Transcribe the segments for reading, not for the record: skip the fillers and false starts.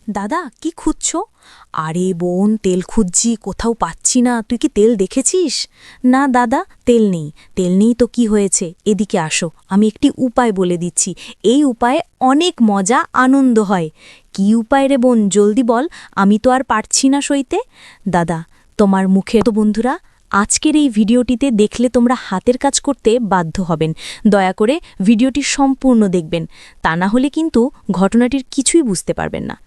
দাদা কি খুঁজছো? আরে বোন, তেল খুঁজছি, কোথাও পাচ্ছি না। তুই কি তেল দেখেছিস? না দাদা, তেল নেই। তেল নেই তো কি হয়েছে, এদিকে আসো, আমি একটি উপায় বলে দিচ্ছি। এই উপায়ে অনেক মজা আনন্দ হয়। কি উপায় রে বোন, জলদি বল, আমি তো আর পারছি না সইতে। দাদা, তোমার মুখে তো বন্ধুরা, আজকের এই ভিডিওটিতে দেখলে তোমরা হাতের কাজ করতে বাধ্য হবেন। দয়া করে ভিডিওটি সম্পূর্ণ দেখবেন, তা না হলে কিন্তু ঘটনাটির কিছুই বুঝতে পারবেন না।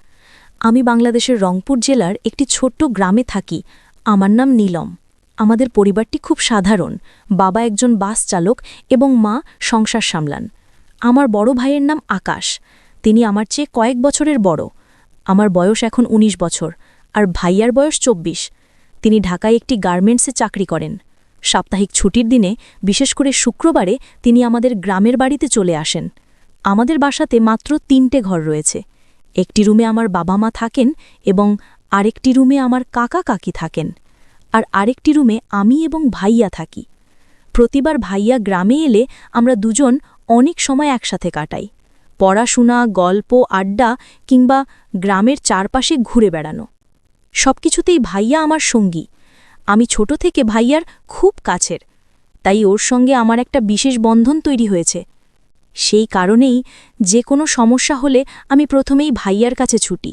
আমি বাংলাদেশের রংপুর জেলার একটি ছোট্ট গ্রামে থাকি। আমার নাম নীলম। আমাদের পরিবারটি খুব সাধারণ। বাবা একজন বাস চালক এবং মা সংসার সামলান। আমার বড় ভাইয়ের নাম আকাশ। তিনি আমার চেয়ে কয়েক বছরের বড়। আমার বয়স এখন ১৯ বছর, আর ভাইয়ার বয়স ২৪। তিনি ঢাকায় একটি গার্মেন্টসে চাকরি করেন। সাপ্তাহিক ছুটির দিনে, বিশেষ করে শুক্রবারে, তিনি আমাদের গ্রামের বাড়িতে চলে আসেন। আমাদের বাসাতে মাত্র ৩টে ঘর রয়েছে। একটি রুমে আমার বাবা মা থাকেন এবং আরেকটি রুমে আমার কাকা কাকি থাকেন, আর আরেকটি রুমে আমি এবং ভাইয়া থাকি। প্রতিবার ভাইয়া গ্রামে এলে আমরা দুজন অনেক সময় একসাথে কাটাই। পড়াশোনা, গল্প, আড্ডা কিংবা গ্রামের চারপাশে ঘুরে বেড়ানো, সবকিছুতেই ভাইয়া আমার সঙ্গী। আমি ছোট থেকে ভাইয়ার খুব কাছের, তাই ওর সঙ্গে আমার একটা বিশেষ বন্ধন তৈরি হয়েছে। সেই কারণেই যে কোনো সমস্যা হলে আমি প্রথমেই ভাইয়ার কাছে ছুটি,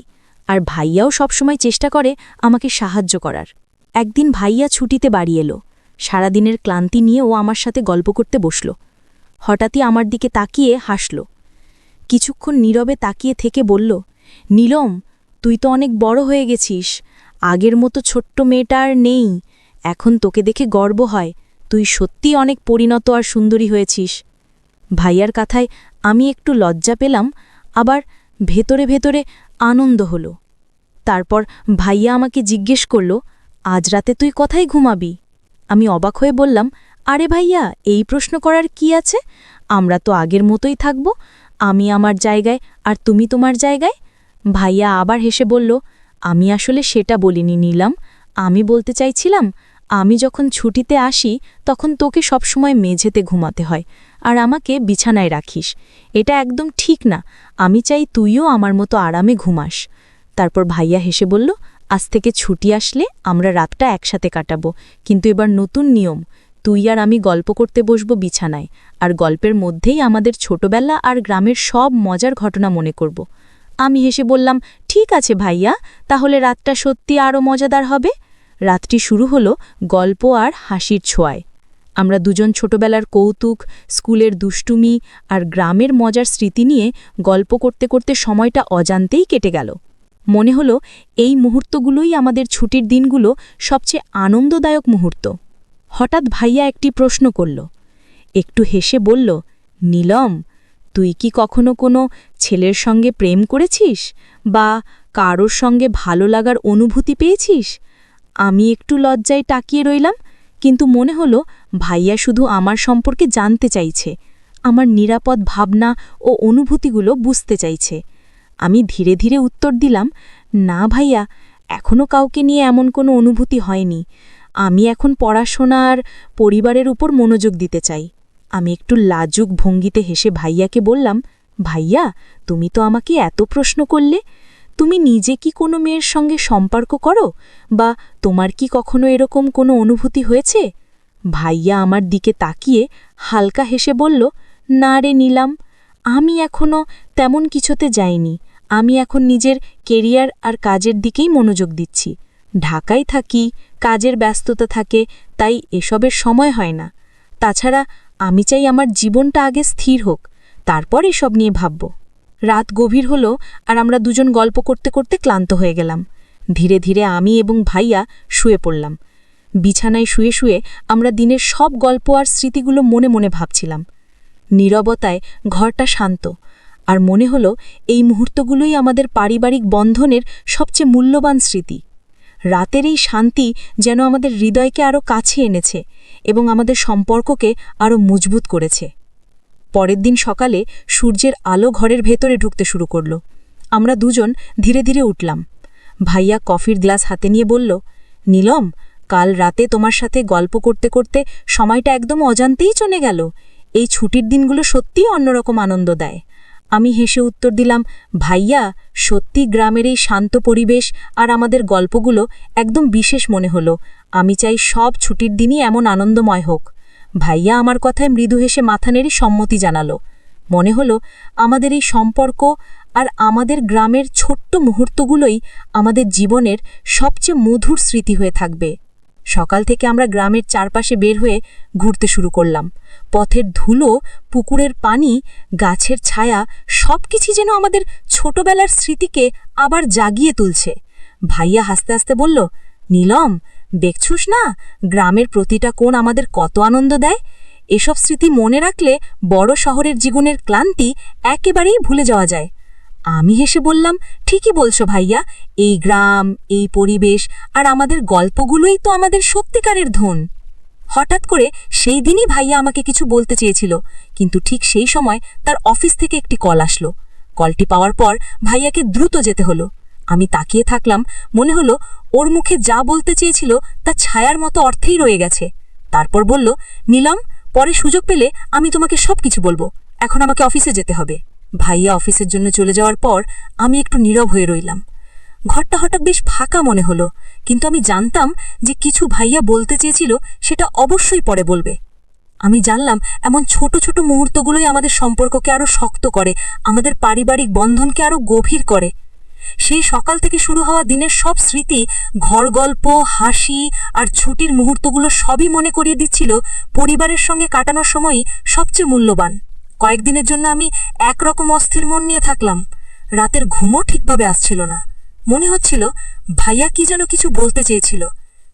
আর ভাইয়াও সবসময় চেষ্টা করে আমাকে সাহায্য করার। একদিন ভাইয়া ছুটিতে বাড়ি এলো। সারাদিনের ক্লান্তি নিয়ে ও আমার সাথে গল্প করতে বসল। হঠাৎই আমার দিকে তাকিয়ে হাসল। কিছুক্ষণ নীরবে তাকিয়ে থেকে বলল, নীলম, তুই তো অনেক বড় হয়ে গেছিস। আগের মতো ছোট্ট মেয়েটা আর নেই। এখন তোকে দেখে গর্ব হয়। তুই সত্যিই অনেক পরিণত আর সুন্দরী হয়েছিস। ভাইয়ার কথায় আমি একটু লজ্জা পেলাম, আবার ভেতরে ভেতরে আনন্দ হলো। তারপর ভাইয়া আমাকে জিজ্ঞেস করল, আজ রাতে তুই কোথায় ঘুমাবি? আমি অবাক হয়ে বললাম, আরে ভাইয়া, এই প্রশ্ন করার কি আছে? আমরা তো আগের মতোই থাকব। আমি আমার জায়গায় আর তুমি তোমার জায়গায়। ভাইয়া আবার হেসে বলল, আমি আসলে সেটা বলিনি নীলম। আমি বলতে চাইছিলাম, আমি যখন ছুটিতে আসি তখন তোকে সবসময় মেঝেতে ঘুমাতে হয় আর আমাকে বিছানায় রাখিস। এটা একদম ঠিক না। আমি চাই তুইও আমার মতো আরামে ঘুমাস। তারপর ভাইয়া হেসে বলল, আজ থেকে ছুটি আসলে আমরা রাতটা একসাথে কাটাবো, কিন্তু এবার নতুন নিয়ম। তুই আর আমি গল্প করতে বসবো বিছানায়, আর গল্পের মধ্যেই আমাদের ছোটবেলা আর গ্রামের সব মজার ঘটনা মনে করব। আমি হেসে বললাম, ঠিক আছে ভাইয়া, তাহলে রাতটা সত্যি আরও মজাদার হবে। রাতটি শুরু হলো গল্প আর হাসির ছোঁয়ায়। আমরা দুজন ছোটবেলার কৌতুক, স্কুলের দুষ্টুমি আর গ্রামের মজার স্মৃতি নিয়ে গল্প করতে করতে সময়টা অজান্তেই কেটে গেল। মনে হলো এই মুহূর্তগুলোই আমাদের ছুটির দিনগুলো সবচেয়ে আনন্দদায়ক মুহূর্ত। হঠাৎ ভাইয়া একটি প্রশ্ন করল। একটু হেসে বলল, নীলম, তুই কি কখনো কোনো ছেলের সঙ্গে প্রেম করেছিস বা কারোর সঙ্গে ভালো লাগার অনুভূতি পেয়েছিস? আমি একটু লজ্জায় তাকিয়ে রইলাম, কিন্তু মনে হলো ভাইয়া শুধু আমার সম্পর্কে জানতে চাইছে, আমার নিরাপদ ভাবনা ও অনুভূতিগুলো বুঝতে চাইছে। আমি ধীরে ধীরে উত্তর দিলাম, না ভাইয়া, এখনও কাউকে নিয়ে এমন কোনো অনুভূতি হয়নি। আমি এখন পড়াশোনা আর পরিবারের উপর মনোযোগ দিতে চাই। আমি একটু লাজুক ভঙ্গিতে হেসে ভাইয়াকে বললাম, ভাইয়া, তুমি তো আমাকে এত প্রশ্ন করলে। তুমি নিজে কি কোনো মেয়ের সঙ্গে সম্পর্ক করো, বা তোমার কি কখনো এরকম কোনো অনুভূতি হয়েছে? ভাইয়া আমার দিকে তাকিয়ে হালকা হেসে বলল, না রে নীলম, আমি এখনও তেমন কিছুতে যাইনি। আমি এখন নিজের কেরিয়ার আর কাজের দিকেই মনোযোগ দিচ্ছি। ঢাকায় থাকি, কাজের ব্যস্ততা থাকে, তাই এসবের সময় হয় না। তাছাড়া আমি চাই আমার জীবনটা আগে স্থির হোক, তারপর এসব নিয়ে ভাবব। রাত গভীর হলো আর আমরা দুজন গল্প করতে করতে ক্লান্ত হয়ে গেলাম। ধীরে ধীরে আমি এবং ভাইয়া শুয়ে পড়লাম। বিছানায় শুয়ে শুয়ে আমরা দিনের সব গল্প আর স্মৃতিগুলো মনে মনে ভাবছিলাম। নীরবতায় ঘরটা শান্ত, আর মনে হলো এই মুহূর্তগুলোই আমাদের পারিবারিক বন্ধনের সবচেয়ে মূল্যবান স্মৃতি। রাতের এই শান্তি যেন আমাদের হৃদয়কে আরও কাছে এনেছে এবং আমাদের সম্পর্ককে আরও মজবুত করেছে। পরের দিন সকালে সূর্যের আলো ঘরের ভেতরে ঢুকতে শুরু করল। আমরা দুজন ধীরে ধীরে উঠলাম। ভাইয়া কফির গ্লাস হাতে নিয়ে বলল, নীলম, কাল রাতে তোমার সাথে গল্প করতে করতে সময়টা একদম অজান্তেই চলে গেল। এই ছুটির দিনগুলো সত্যিই অন্যরকম আনন্দ দেয়। আমি হেসে উত্তর দিলাম, ভাইয়া, সত্যি গ্রামের এই শান্ত পরিবেশ আর আমাদের গল্পগুলো একদম বিশেষ মনে হলো। আমি চাই সব ছুটির দিনই এমন আনন্দময় হোক। ভাইয়া আমার কথায় মৃদু হেসে মাথা নেড়ে সম্মতি জানালো। মনে হলো আমাদের এই সম্পর্ক আর আমাদের গ্রামের ছোট্ট মুহূর্তগুলোই আমাদের জীবনের সবচেয়ে মধুর স্মৃতি হয়ে থাকবে। সকাল থেকে আমরা গ্রামের চারপাশে বের হয়ে ঘুরতে শুরু করলাম। পথের ধুলো, পুকুরের পানি, গাছের ছায়া সবকিছু যেন আমাদের ছোটবেলার স্মৃতিকে আবার জাগিয়ে তুলছে। ভাইয়া হাসতে হাসতে বলল, নীলম, দেখছুস না গ্রামের প্রতিটা কোণ আমাদের কত আনন্দ দেয়। এসব স্মৃতি মনে রাখলে বড় শহরের জীবনের ক্লান্তি একেবারেই ভুলে যাওয়া যায়। আমি হেসে বললাম, ঠিকই বলছো ভাইয়া, এই গ্রাম, এই পরিবেশ আর আমাদের গল্পগুলোই তো আমাদের সত্যিকারের ধন। হঠাৎ করে সেই দিনই ভাইয়া আমাকে কিছু বলতে চেয়েছিল, কিন্তু ঠিক সেই সময় তার অফিস থেকে একটি কল আসলো। কলটি পাওয়ার পর ভাইয়াকে দ্রুত যেতে হলো। আমি তাকিয়ে থাকলাম, মনে হলো ওর মুখে যা বলতে চেয়েছিল তা ছায়ার মতো অর্থেই রয়ে গেছে। তারপর বলল, নীলম, পরে সুযোগ পেলে আমি তোমাকে সবকিছু বলবো, এখন আমাকে অফিসে যেতে হবে। ভাইয়া অফিসের জন্য চলে যাওয়ার পর আমি একটু নীরব হয়ে রইলাম। ঘরটা হঠাৎ বেশ ফাঁকা মনে হলো, কিন্তু আমি জানতাম যে কিছু ভাইয়া বলতে চেয়েছিল সেটা অবশ্যই পরে বলবে। আমি জানলাম এমন ছোট ছোট মুহূর্তগুলোই আমাদের সম্পর্ককে আরো শক্ত করে, আমাদের পারিবারিক বন্ধনকে আরো গভীর করে। সেই সকাল থেকে শুরু হওয়া দিনের সব স্মৃতি, ঘর গল্প, হাসি আর ছুটির মুহূর্তগুলো সবই মনে করিয়ে দিচ্ছিল পরিবারের সঙ্গে কাটানোর সময়ই সবচেয়ে মূল্যবান। কয়েকদিনের জন্য আমি একরকম অস্থির মন নিয়ে থাকলাম। রাতের ঘুমও ঠিকভাবে আসছিল না। মনে হচ্ছিল ভাইয়া কি যেন কিছু বলতে চেয়েছিল,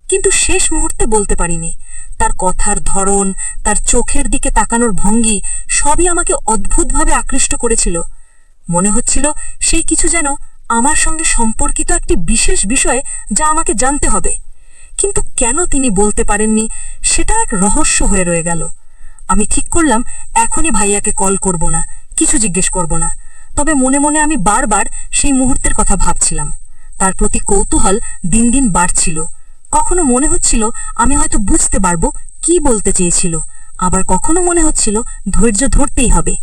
কিন্তু শেষ মুহূর্তে বলতে পারিনি। তার কথার ধরন, তার চোখের দিকে তাকানোর ভঙ্গি সবই আমাকে অদ্ভুতভাবে আকৃষ্ট করেছিল। মনে হচ্ছিল সেই কিছু যেন আমার সঙ্গে সম্পর্কিত একটি বিশেষ বিষয় যা আমাকে জানতে হবে। কিন্তু কেন তিনি বলতে পারেননি সেটা এক রহস্য হয়ে রয়ে গেল। আমি ঠিক করলাম এখনই ভাইয়াকে কল করব না, কিছু জিজ্ঞেস করব না। তবে মনে মনে আমি বারবার সেই মুহূর্তের কথা ভাবছিলাম। তার প্রতি কৌতূহল দিন দিন বাড়ছিল। কখনো মনে হচ্ছিল আমি হয়তো বুঝতে পারবো কি বলতে চেয়েছিল, আবার কখনো মনে হচ্ছিল ধৈর্য ধরতেই হবে।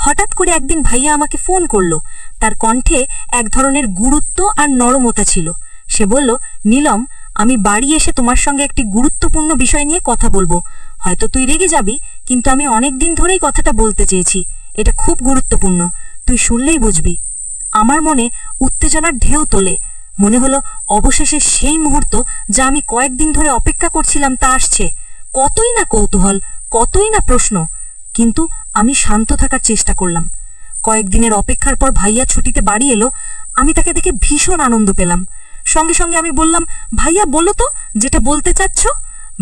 হঠাৎ করে একদিন ভাইয়া আমাকে ফোন করলো। তার কণ্ঠে এক ধরনের গুরুত্ব আর নরমতা ছিল। সে বলল, নীলম, আমি বাড়ি এসে তোমার সঙ্গে একটি গুরুত্বপূর্ণ বিষয় নিয়ে কথা বলবো। হয়তো তুই রেগে যাবি, কিন্তু আমি অনেক দিন ধরেই কথাটা বলতে চেয়েছি। এটা খুব গুরুত্বপূর্ণ, তুই শুনলেই বুঝবি। আমার মনে উত্তেজনার ঢেউ তোলে। মনে হলো অবশেষে সেই মুহূর্ত যা আমি কয়েকদিন ধরে অপেক্ষা করছিলাম তা আসছে। কতই না কৌতূহল, কতই না প্রশ্ন, কিন্তু আমি শান্ত থাকার চেষ্টা করলাম। কয়েকদিনের অপেক্ষার পর ভাইয়া ছুটিতে বাড়ি এলো। আমি তাকে দেখে ভীষণ আনন্দ পেলাম। সঙ্গে সঙ্গে আমি বললাম, ভাইয়া বলো তো যেটা বলতে চাচ্ছ।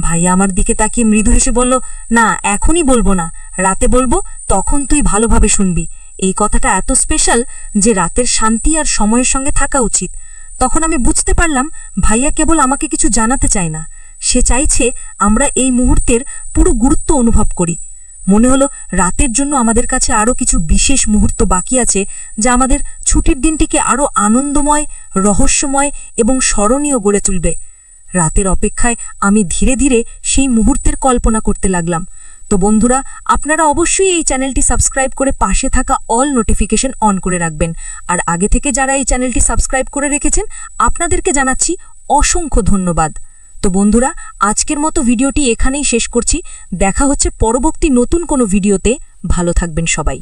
ভাইয়া আমার দিকে তাকিয়ে মৃদু হেসে বলল, না এখনই বলবো না, রাতে বলবো, তখন তুই ভালোভাবে শুনবি। এই কথাটা এত স্পেশাল যে রাতের শান্তি আর সময়ের সঙ্গে থাকা উচিত। তখন আমি বুঝতে পারলাম ভাইয়া কেবল আমাকে কিছু জানাতে চায় না, সে চাইছে আমরা এই মুহূর্তের পুরো গুরুত্ব অনুভব করি। মনে হলো রাতের জন্য আমাদের কাছে আরো কিছু বিশেষ মুহূর্ত বাকি আছে, যা আমাদের ছুটির দিনটিকে আরো আনন্দময়, রহস্যময় এবং স্মরণীয় গড়ে তুলবে। রাতের অপেক্ষায় আমি ধীরে ধীরে সেই মুহূর্তের কল্পনা করতে লাগলাম। তো বন্ধুরা, আপনারা অবশ্যই এই চ্যানেলটি সাবস্ক্রাইব করে পাশে থাকা অল নোটিফিকেশন অন করে রাখবেন। আর আগে থেকে যারা এই চ্যানেলটি সাবস্ক্রাইব করে রেখেছেন আপনাদেরকে জানাচ্ছি অসংখ্য ধন্যবাদ। তো বন্ধুরা, আজকের মতো ভিডিওটি এখানেই শেষ করছি। দেখা হচ্ছে পরবর্তী নতুন কোনো ভিডিওতে। ভালো থাকবেন সবাই।